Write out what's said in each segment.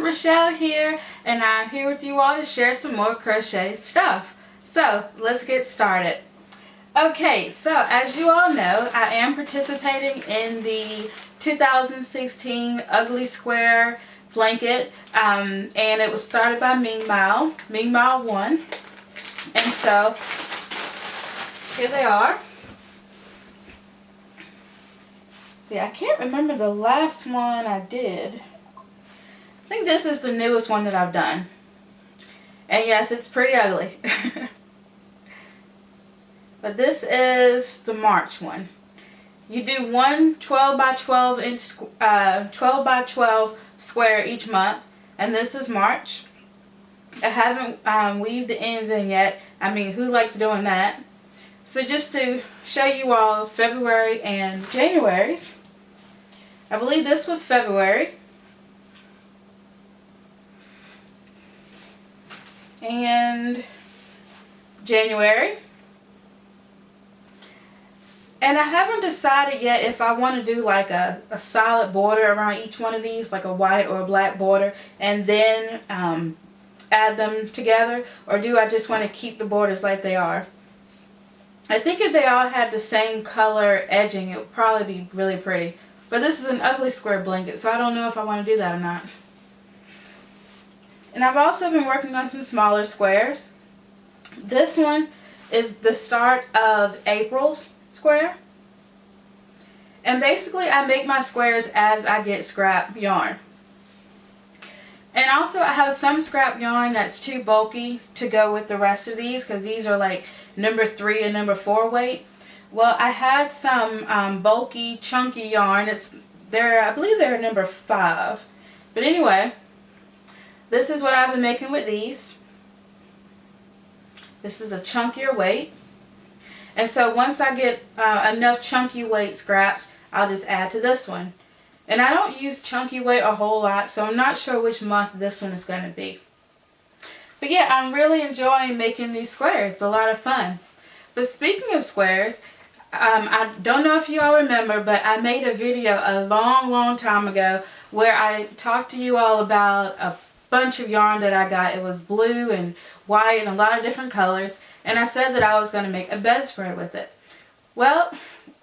Rochelle here, and I'm here with you all to share some more crochet stuff. So let's get started. Okay, so as you all know, I am participating in the 2016 Ugly Square blanket, and it was started by Ming Mao 1. And so here they are. See, I can't remember the last one I did. I think this is the newest one that I've done. And yes, it's pretty ugly. But this is the March one. You do one 12 by 12 inch, 12 by 12 square each month, and this is March. I haven't weaved the ends in yet. I mean, who likes doing that? So just to show you all February and January's. I believe this was February. And January. And I haven't decided yet if I want to do like a solid border around each one of these, like a white or a black border, and then add them together, or do I just want to keep the borders like they are? I think if they all had the same color edging, it would probably be really pretty. But this is an Ugly Square blanket, so I don't know if I want to do that or not. And I've also been working on some smaller squares. This one is the start of April's square, and basically I make my squares as I get scrap yarn. And also I have some scrap yarn that's too bulky to go with the rest of these, because these are like number 3 and number 4 weight. Well, I had some bulky chunky yarn. I believe they're number 5, but anyway, this is what I've been making with these. This is a chunkier weight. And so once I get enough chunky weight scraps, I'll just add to this one. And I don't use chunky weight a whole lot, so I'm not sure which month this one is going to be. But yeah, I'm really enjoying making these squares. It's a lot of fun. But speaking of squares, I don't know if you all remember, but I made a video a long time ago where I talked to you all about a bunch of yarn that I got. It was blue and white and a lot of different colors. And I said that I was going to make a bedspread with it. Well,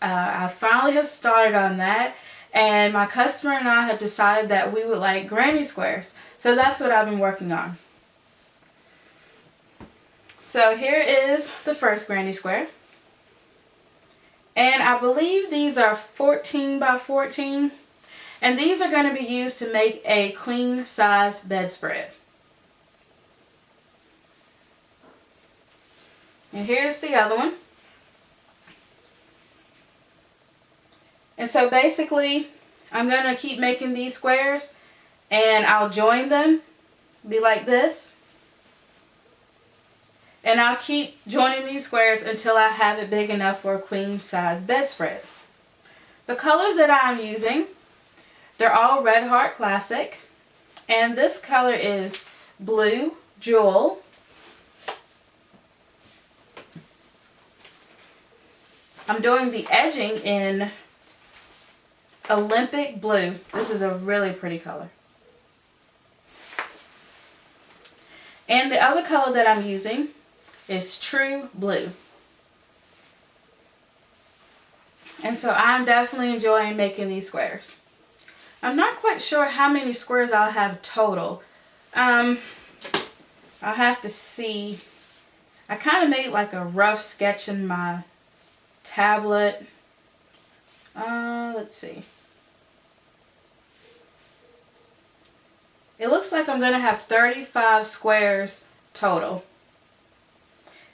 I finally have started on that, and my customer and I have decided that we would like granny squares. So that's what I've been working on. So here is the first granny square. And I believe these are 14 by 14. And these are going to be used to make a queen size bedspread. And here's the other one. And so basically, I'm going to keep making these squares, and I'll join them, be like this. And I'll keep joining these squares until I have it big enough for a queen size bedspread. The colors that I'm using, they're all Red Heart Classic. And this color is Blue Jewel. I'm doing the edging in Olympic Blue. This is a really pretty color. And the other color that I'm using is True Blue. And so I'm definitely enjoying making these squares. I'm not quite sure how many squares I'll have total. I'll have to see. I kind of made like a rough sketch in my tablet. Let's see. It looks like I'm going to have 35 squares total.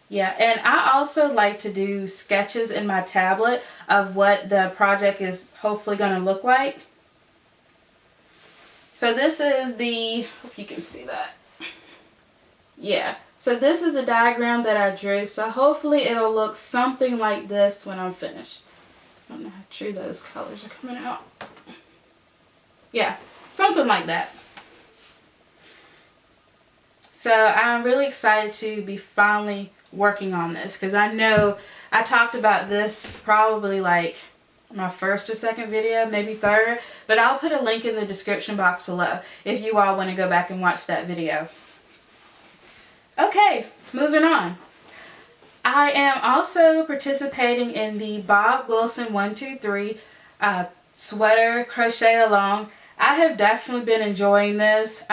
Yeah, and I also like to do sketches in my tablet of what the project is hopefully going to look like. So this is the, hope you can see that. Yeah, so this is the diagram that I drew. So hopefully it'll look something like this when I'm finished. I don't know how true those colors are coming out. Yeah, something like that. So I'm really excited to be finally working on this, because I know I talked about this probably like my first or second video, maybe third, but I'll put a link in the description box below if you all want to go back and watch that video. Okay, moving on. I am also participating in the Bob Wilson 123 sweater crochet along. I have definitely been enjoying this.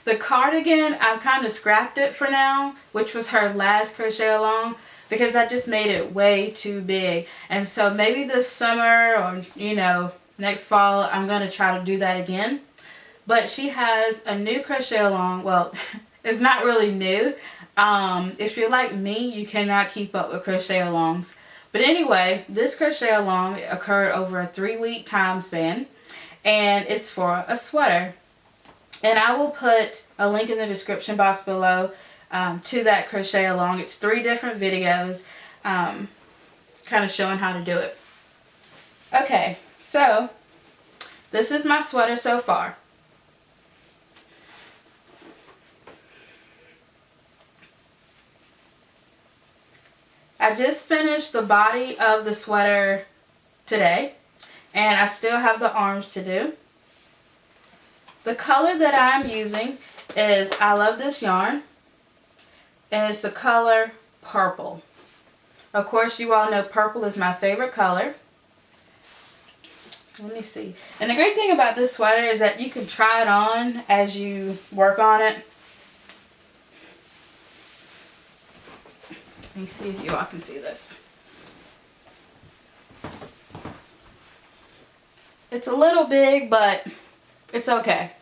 The cardigan, I've kind of scrapped it for now, which was her last crochet along, because I just made it way too big. And so maybe this summer or, you know, next fall, I'm going to try to do that again. But she has a new crochet along. Well, it's not really new. If you're like me, you cannot keep up with crochet alongs. But anyway, this crochet along occurred over a 3-week time span, and it's for a sweater. And I will put a link in the description box below to that crochet along. It's 3 different videos kind of showing how to do it. Okay, so this is my sweater so far. I just finished the body of the sweater today, and I still have the arms to do. The color that I'm using is, I love this yarn, and it's the color purple. Of course, you all know purple is my favorite color. Let me see. And the great thing about this sweater is that you can try it on as you work on it. Let me see if you all can see this. It's a little big, but it's okay.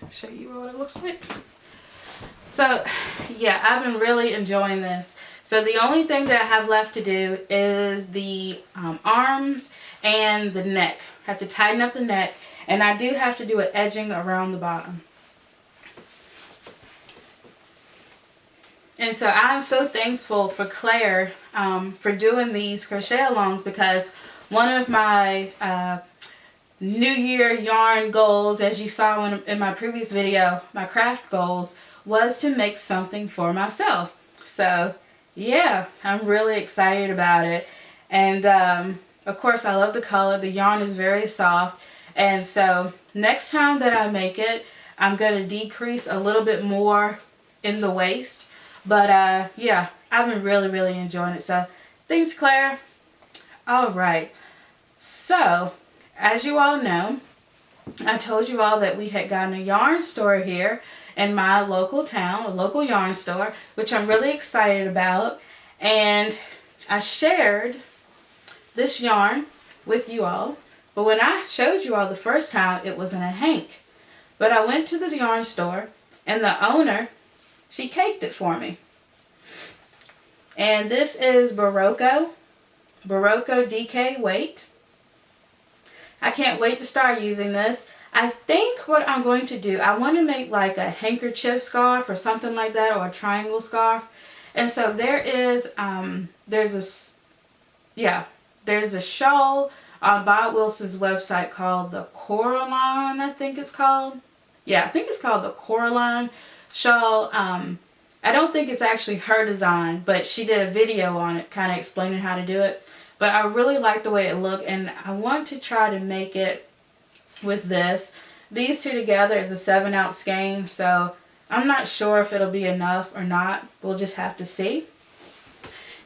I'll show you what it looks like. So, yeah, I've been really enjoying this. So the only thing that I have left to do is the arms and the neck. I have to tighten up the neck, and I do have to do an edging around the bottom. And so I'm so thankful for Claire for doing these crochet alongs, because one of my New Year yarn goals, as you saw in my previous video, my craft goals, was to make something for myself. So yeah, I'm really excited about it. And of course, I love the color. The yarn is very soft. And so next time that I make it, I'm going to decrease a little bit more in the waist. But yeah, I've been really enjoying it. So thanks, Claire. All right. So as you all know, I told you all that we had gotten a yarn store here in my local town, a local yarn store, which I'm really excited about. And I shared this yarn with you all. But when I showed you all the first time, it was in a hank. But I went to the yarn store, and the owner, she caked it for me. And this is Barocco DK weight. I can't wait to start using this. I think what I'm going to do, I want to make like a handkerchief scarf or something like that, or a triangle scarf. And so there is, there's a shawl on Bob Wilson's website called the Coraline, I think it's called. Yeah, I think it's called the Coraline shawl. I don't think it's actually her design, but she did a video on it kind of explaining how to do it. But I really like the way it looked, and I want to try to make it with this. These two together is a 7-ounce skein, so I'm not sure if it'll be enough or not. We'll just have to see.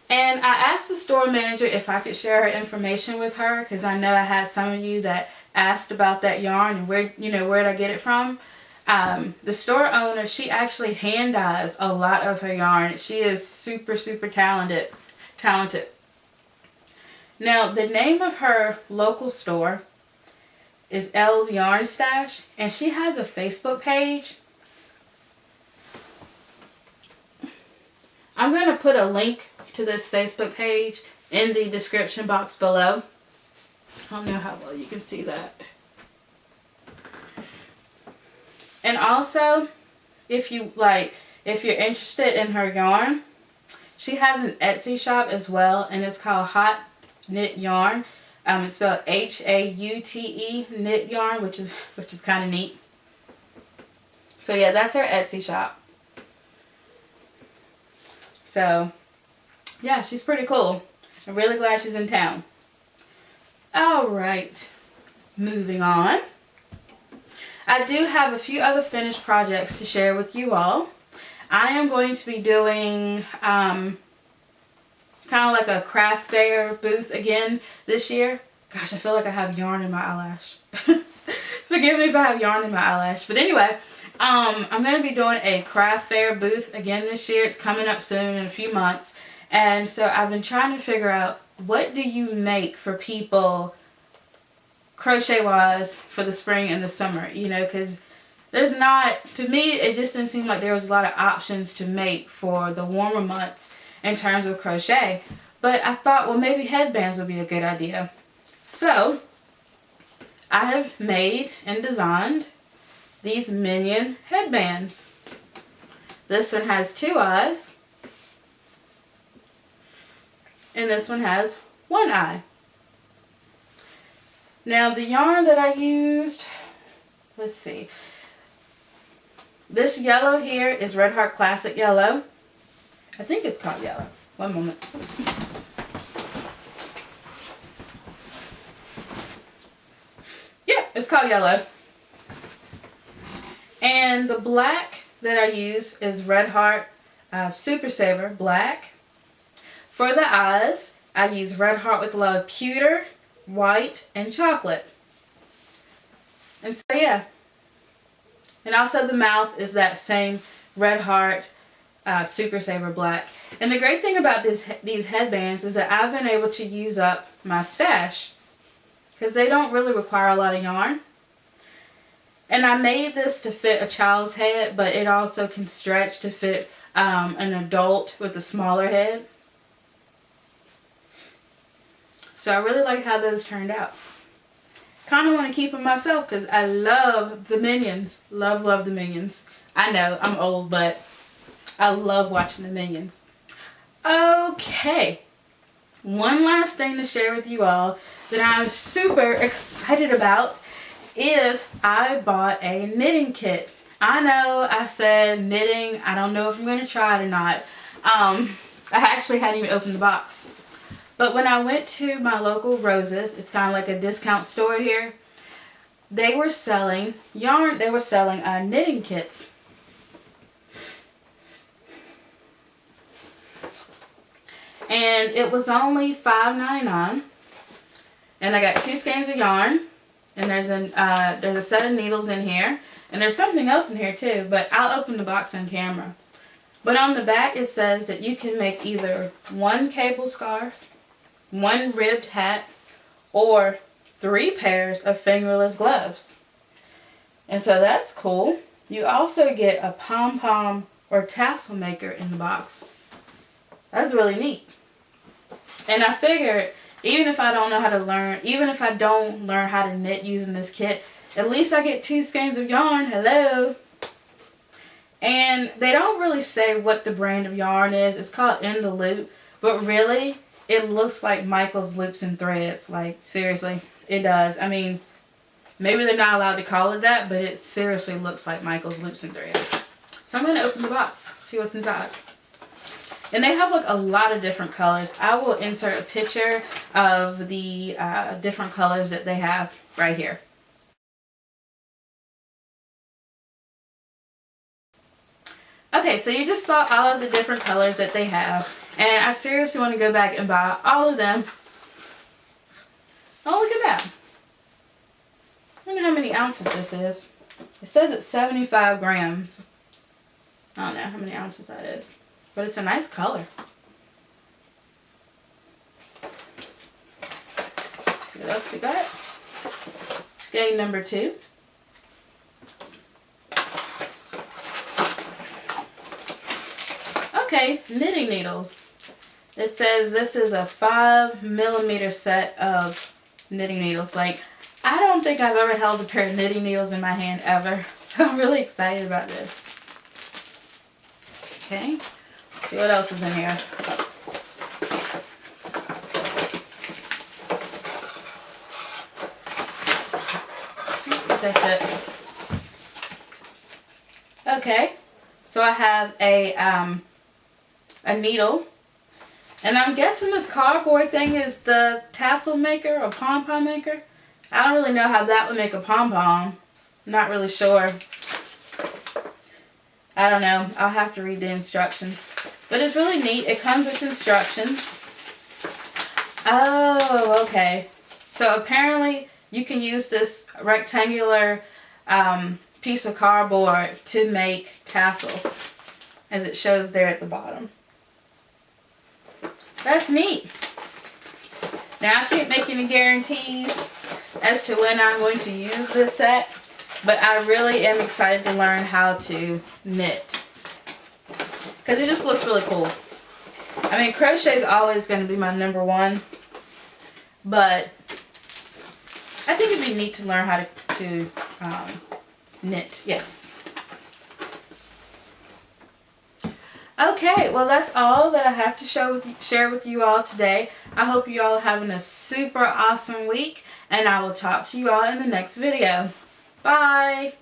And I asked the store manager if I could share her information with her, because I know I had some of you that asked about that yarn and where'd I get it from. The store owner, she actually hand dyes a lot of her yarn. She is super talented. Now, the name of her local store is Elle's Yarn Stash, and she has a Facebook page. I'm going to put a link to this Facebook page in the description box below. I don't know how well you can see that. And also, if you're interested in her yarn, she has an Etsy shop as well, and it's called Hot Knit Yarn. It's spelled H-A-U-T-E, Knit Yarn, which is kind of neat. So yeah, that's her Etsy shop. So yeah, she's pretty cool. I'm really glad she's in town. Alright, moving on. I do have a few other finished projects to share with you all. I am going to be doing kind of like a craft fair booth again this year. Gosh, I feel like I have yarn in my eyelash. Forgive me if I have yarn in my eyelash. But anyway, I'm going to be doing a craft fair booth again this year. It's coming up soon in a few months. And so I've been trying to figure out, what do you make for people crochet wise for the spring and the summer? You know, because there's not, to me, it just didn't seem like there was a lot of options to make for the warmer months in terms of crochet. But I thought, well, maybe headbands would be a good idea. So I have made and designed these Minion headbands. This one has 2 eyes. And this one has 1 eye. Now the yarn that I used, let's see. This yellow here is Red Heart Classic Yellow. I think it's called yellow. One moment. Yeah, it's called yellow. And the black that I use is Red Heart Super Saver Black. For the eyes, I use Red Heart with Love Pewter, White, and Chocolate. And so yeah. And also the mouth is that same Red Heart Super Saver Black. And the great thing about these headbands is that I've been able to use up my stash, because they don't really require a lot of yarn. And I made this to fit a child's head, but it also can stretch to fit an adult with a smaller head. So I really like how those turned out. Kind of want to keep them myself because I love the Minions. Love, love the Minions. I know, I'm old, but I love watching the Minions. Okay. One last thing to share with you all that I'm super excited about is I bought a knitting kit. I know I said knitting, I don't know if I'm going to try it or not. I actually hadn't even opened the box. But when I went to my local Roses, it's kind of like a discount store here, they were selling yarn, they were selling knitting kits. And it was only $5.99. And I got 2 skeins of yarn. And there's a set of needles in here. And there's something else in here too, but I'll open the box on camera. But on the back it says that you can make either 1 cable scarf, 1 ribbed hat, or 3 pairs of fingerless gloves. And so that's cool. You also get a pom-pom or tassel maker in the box. That's really neat. And I figured, even if I don't know how to learn, even if I don't learn how to knit using this kit, at least I get 2 skeins of yarn. Hello. And they don't really say what the brand of yarn is. It's called In the Loop. But really, it looks like Michael's Loops and Threads. Like, seriously, it does. I mean, maybe they're not allowed to call it that, but it seriously looks like Michael's Loops and Threads. So I'm going to open the box, see what's inside. And they have like a lot of different colors. I will insert a picture of the different colors that they have right here. Okay, so you just saw all of the different colors that they have. And I seriously want to go back and buy all of them. Oh, look at that. I wonder how many ounces this is. It says it's 75 grams. I don't know how many ounces that is. But it's a nice color. Let's see what else we got. Skein number 2. Okay, knitting needles. It says this is a 5mm set of knitting needles. Like, I don't think I've ever held a pair of knitting needles in my hand ever. So I'm really excited about this. Okay, let's see what else is in here. That's it. Okay, so I have a a needle. And I'm guessing this cardboard thing is the tassel maker or pom-pom maker. I don't really know how that would make a pom-pom. Not really sure. I don't know. I'll have to read the instructions. But it's really neat. It comes with instructions. Oh, okay. So apparently you can use this rectangular piece of cardboard to make tassels, as it shows there at the bottom. That's neat. Now I can't make any guarantees as to when I'm going to use this set, but I really am excited to learn how to knit, because it just looks really cool. I mean, crochet is always going to be my #1, but I think it'd be neat to learn how to knit. Yes. Okay, well that's all that I have to share with you all today. I hope you all are having a super awesome week, and I will talk to you all in the next video. Bye!